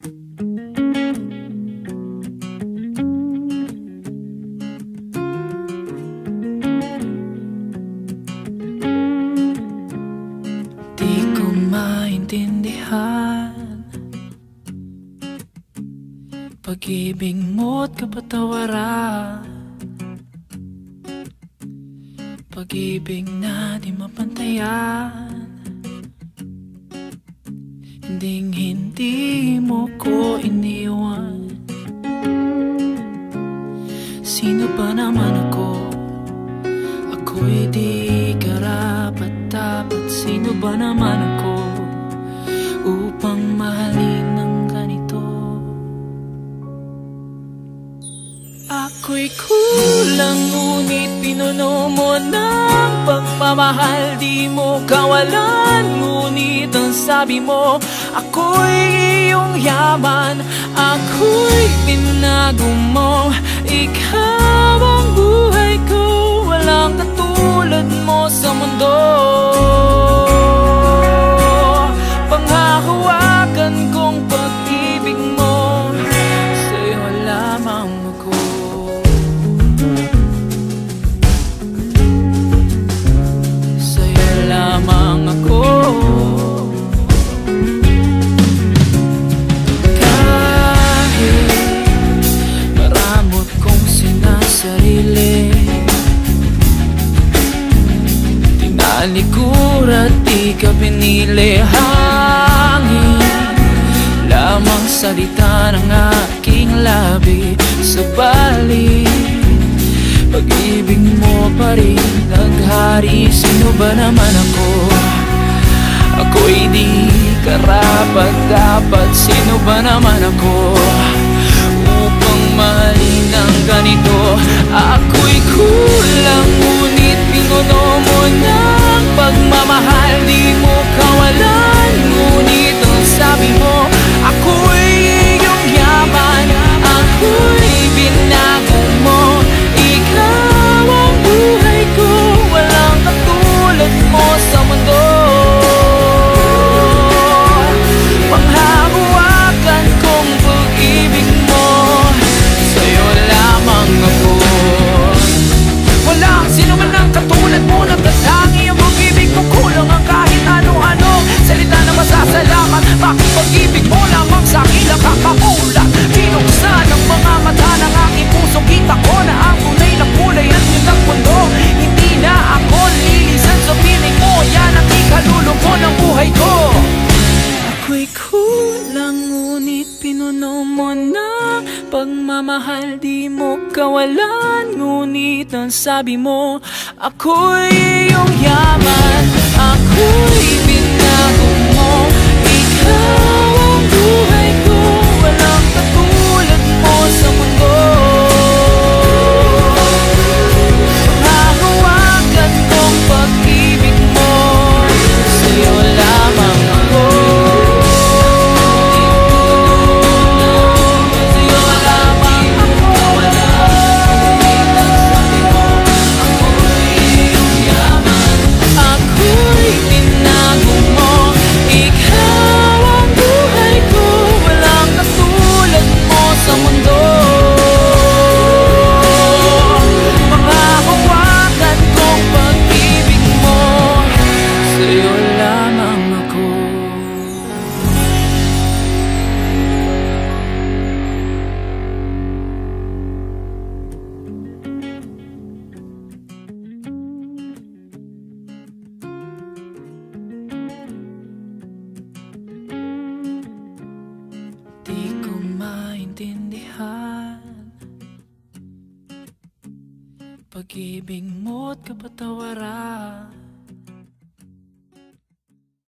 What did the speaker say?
Di ko maintindihan pag-ibig mo't kapatawaran, pag-ibig na di mapantayan. Hindi mo ko iniwan. Sino ba naman ako? Ako'y di karapat-dapat. Sino ba naman ako upang mahalin ng ganito? Ako'y kulang, ngunit pinuno mo ng pagmamahal. Di mo kawalan, ngunit ang sabi mo ako'y iyong yaman. Ako'y binago mo, ikaw ang buhay ko. Walang katulad mo sa mundo. Panghahawakan kong pag-ibig mo, sa'yo lamang ako. Sa'yo lamang ako. Tinalikuran, di ka pinili. Hangin lamang salita ng aking labi. Subalit pag-ibig mo pa rin naghari. Sino ba naman ako? Ako'y di karapat-dapat. Sino ba naman ako upang mahalin ng ganito? Ako'y kulang, ngunit pinuno mo ng pagmamahal. Di mo kawalan, ngunit ang sabi mo ako'y iyong yaman. Ako'y binago mo, ikaw ang buhay ko. Walang katulad mo sa mundo. Panghahawakan kong pag-ibig mo, sa'yo lamang ako. Walang sino man ang katulad mo. Nagtatangi ang pag-ibig mo. Kulang ang kahit ano-ano salita na masasalamat. Bakit pag-ibig mo lamang sa'kin nakakamulat? Binuksan ang mga mata ng aking puso. Kita ko na ang tunay na kulay at yun ang mundo. Hindi na ako lilisan sa piling mo. Yan ang ikalulubo ng buhay ko. Ako'y kulang, ngunit pinuno mo na pagmamahal. Di mo kawalan, ngunit ang sabi mo ako'y iyong yaman. Ako'y binago mo, ikaw ang buhay ko. Walang katulad mo sa mundo. Panghahawakan kong pag-ibig mo, sa'yo lamang ako. Di ko maintindihan pag-ibig mo't kapatawaran,